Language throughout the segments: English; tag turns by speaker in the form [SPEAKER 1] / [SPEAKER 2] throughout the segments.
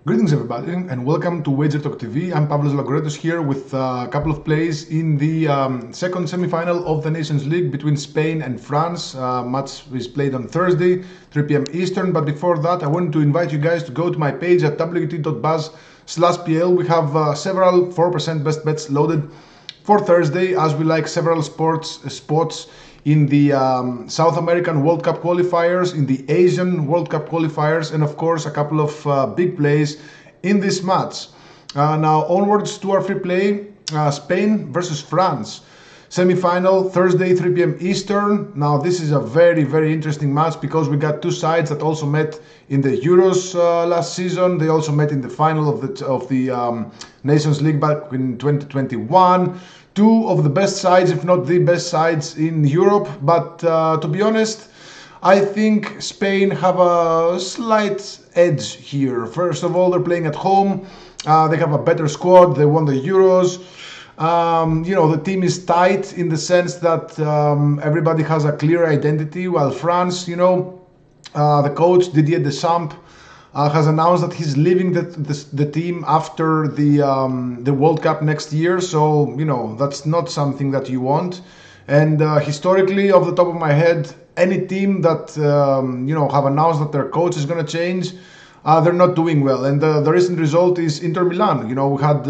[SPEAKER 1] Greetings everybody and welcome to Wager Talk TV. I'm Pavlos Lagoretos here with a couple of plays in the second semi-final of the Nations League between Spain and France. Match is played on Thursday, 3 p.m. Eastern. But before that, I wanted to invite you guys to go to my page at wt.buzz/pl. We have several 4% best bets loaded for Thursday, as we like several spots in the South American World Cup qualifiers, in the Asian World Cup qualifiers, and of course a couple of big plays in this match. Now onwards to our free play, Spain versus France. Semi-final, Thursday, 3 p.m. Eastern. Now this is a very, very interesting match because we got two sides that also met in the Euros last season. They also met in the final of the Nations League back in 2021. Two of the best sides, if not the best sides in Europe. But to be honest, I think Spain have a slight edge here. First of all, they're playing at home. They have a better squad. They won the Euros. The team is tight in the sense that everybody has a clear identity, while France, the coach Didier Deschamps has announced that he's leaving the team after the World Cup next year. So, that's not something that you want. And historically, off the top of my head, any team that, have announced that their coach is going to change, they're not doing well. And the recent result is Inter Milan. We had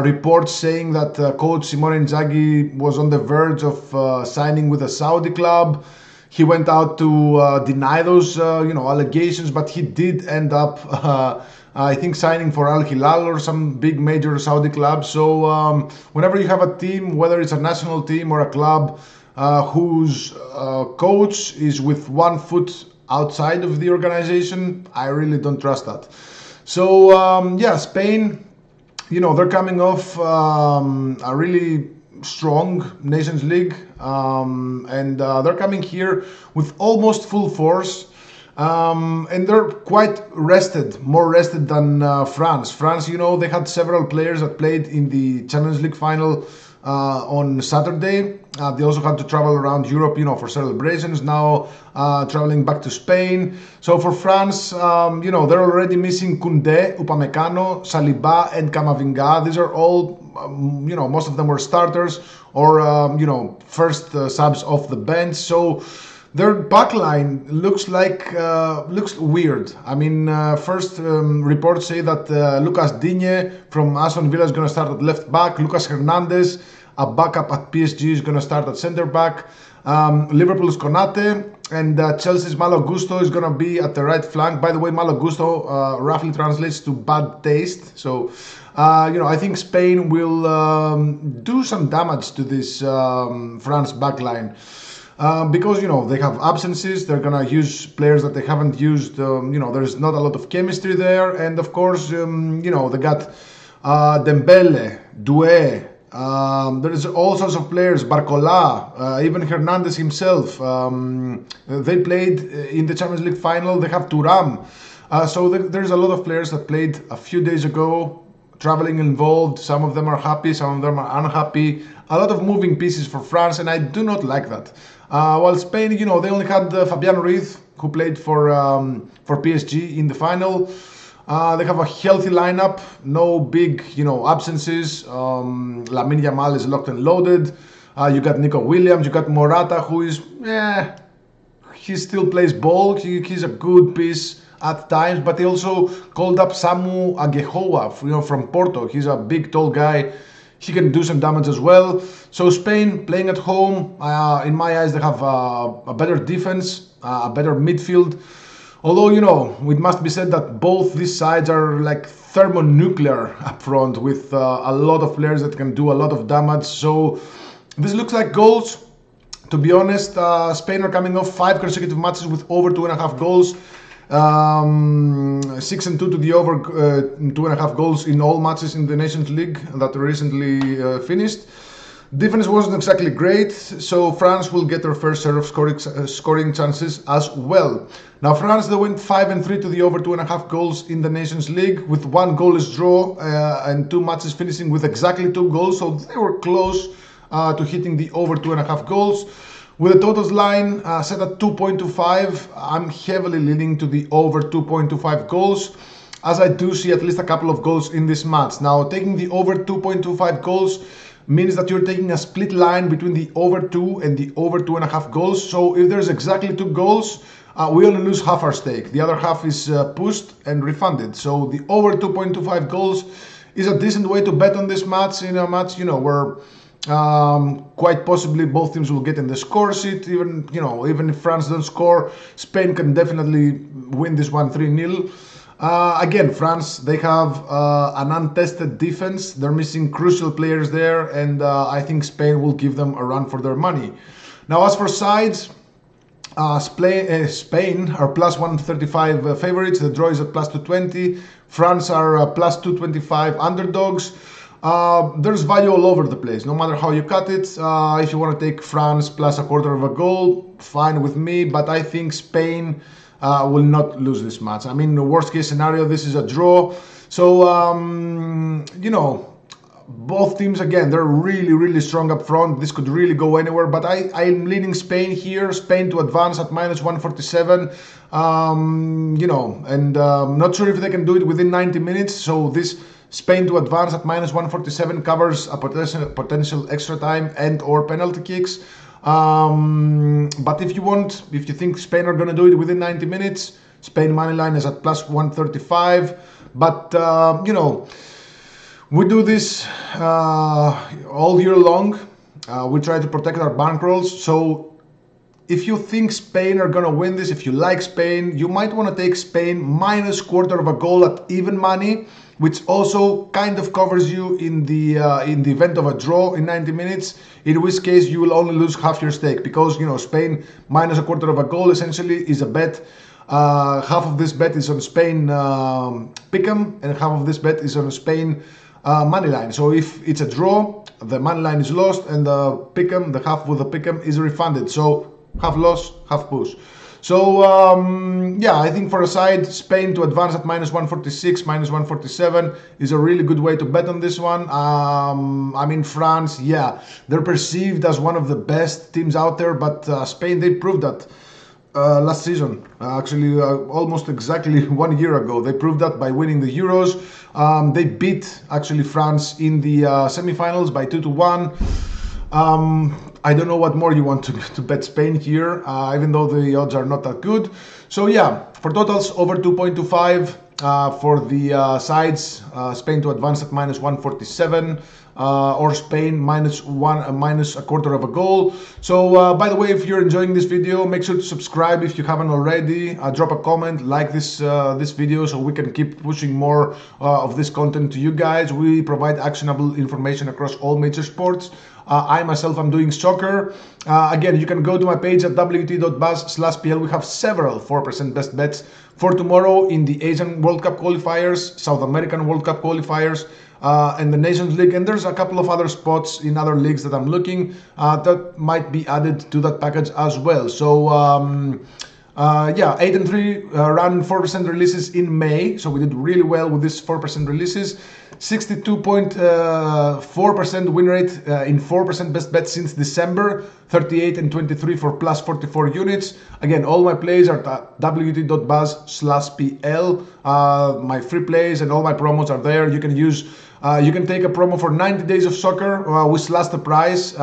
[SPEAKER 1] reports saying that coach Simone Inzaghi was on the verge of signing with a Saudi club. He went out to deny those, allegations, but he did end up, I think, signing for Al Hilal or some big major Saudi club. So whenever you have a team, whether it's a national team or a club whose coach is with one foot outside of the organization, I really don't trust that. So Spain, they're coming off a really strong Nations League, and they're coming here with almost full force, and they're quite rested, more rested than France. France, they had several players that played in the Champions League final on Saturday. They also had to travel around Europe, for celebrations. Now traveling back to Spain. So for France, they're already missing Koundé, Upamecano, Saliba, and Camavinga. These are all, most of them were starters or, first subs off the bench. So their backline looks weird. I mean, first reports say that Lucas Digne from Aston Villa is going to start at left back. Lucas Hernandez, a backup at PSG, is going to start at centre back. Liverpool's Konate and Chelsea's Malo Gusto is going to be at the right flank. By the way, Malo Gusto roughly translates to bad taste. So, I think Spain will do some damage to this France backline. Because they have absences, they're gonna use players that they haven't used. There's not a lot of chemistry there, and of course, they got Dembele, Doué. There's all sorts of players, Barcola, even Hernandez himself. They played in the Champions League final. They have Thuram. So there's a lot of players that played a few days ago. Traveling involved. Some of them are happy, some of them are unhappy. A lot of moving pieces for France, and I do not like that. While Spain, they only had Fabian Ruiz, who played for PSG in the final. They have a healthy lineup, no big, absences. Lamine Yamal is locked and loaded. You got Nico Williams, you got Morata, who is, he still plays ball. He's a good piece at times, but he also called up Samu Agehoa, from Porto. He's a big, tall guy. He can do some damage as well. So Spain playing at home, in my eyes, they have a better defense, a better midfield. Although, it must be said that both these sides are like thermonuclear up front with a lot of players that can do a lot of damage. So this looks like goals. To be honest, Spain are coming off 5 consecutive matches with over 2.5 goals. 6-2 to the over, 2.5 goals in all matches in the Nations League that recently finished. Defense wasn't exactly great, so France will get their first share of scoring chances as well. Now France, they went 5-3 to the over 2.5 goals in the Nations League with 1 goalless draw and 2 matches finishing with exactly 2 goals, so they were close to hitting the over 2.5 goals. With the totals line set at 2.25, I'm heavily leaning to the over 2.25 goals. as I do see at least a couple of goals in this match. Now, taking the over 2.25 goals means that you're taking a split line between the over 2 and the over 2.5 goals. So if there's exactly 2 goals, we only lose half our stake. The other half is pushed and refunded. So the over 2.25 goals is a decent way to bet on this match, in a match, where quite possibly both teams will get in the score sheet. Even if France don't score, Spain can definitely win this one 3-0. Again, France, they have an untested defense. They're missing crucial players there, and I think Spain will give them a run for their money. Now, as for sides, Spain are plus 135 favorites. The draw is at plus 220. France are plus 225 underdogs. There's value all over the place, no matter how you cut it. If you want to take France plus a quarter of a goal, fine with me, but I think Spain will not lose this match. I mean, the worst case scenario, this is a draw. So, both teams, again, they're really, really strong up front. This could really go anywhere, but I'm leaning Spain here. Spain to advance at minus 147. Not sure if they can do it within 90 minutes. So this Spain to advance at minus 147 covers a potential extra time and or penalty kicks. But if you think Spain are going to do it within 90 minutes, Spain Moneyline is at plus 135. But, we do this all year long. We try to protect our bankrolls. So if you think Spain are going to win this, if you like Spain, you might want to take Spain minus quarter of a goal at even money, which also kind of covers you in the event of a draw in 90 minutes, in which case you will only lose half your stake, because Spain minus a quarter of a goal essentially is a bet. Half of this bet is on Spain pick'em, and half of this bet is on Spain money line. So if it's a draw, the money line is lost, and the pick'em, the half with the pick'em, is refunded. So half loss, half push. So I think for a side, Spain to advance at minus 146, minus 147 is a really good way to bet on this one. France, they're perceived as one of the best teams out there, but Spain, they proved that last season, almost exactly 1 year ago. They proved that by winning the Euros. They beat actually France in the semi-finals by 2-1. I don't know what more you want to bet Spain here, even though the odds are not that good. So for totals, over 2.25. For the sides, Spain to advance at minus 147. Or Spain minus a quarter of a goal. So by the way, if you're enjoying this video, make sure to subscribe if you haven't already. Drop a comment, like this video, so we can keep pushing more of this content to you guys. We provide actionable information across all major sports. I myself am doing soccer. Again, you can go to my page at wt.buzz/pl. We have several 4% best bets for tomorrow in the Asian World Cup qualifiers, South American World Cup qualifiers, and the Nations League, and there's a couple of other spots in other leagues that I'm looking that might be added to that package as well. So 8-3 ran 4% releases in May, so we did really well with this 4% releases. 62.4% win rate in 4% best bets since December. 38 and 23 for plus 44 units. Again, all my plays are at wt.buzz/pl. My free plays and all my promos are there. You can use. You can take a promo for 90 days of soccer. We slashed the price.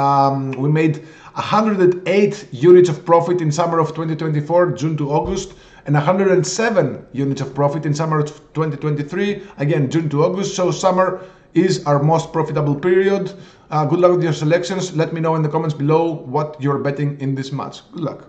[SPEAKER 1] We made 108 units of profit in summer of 2024, June to August, and 107 units of profit in summer of 2023, again, June to August. So summer is our most profitable period. Good luck with your selections. Let me know in the comments below what you're betting in this match. Good luck.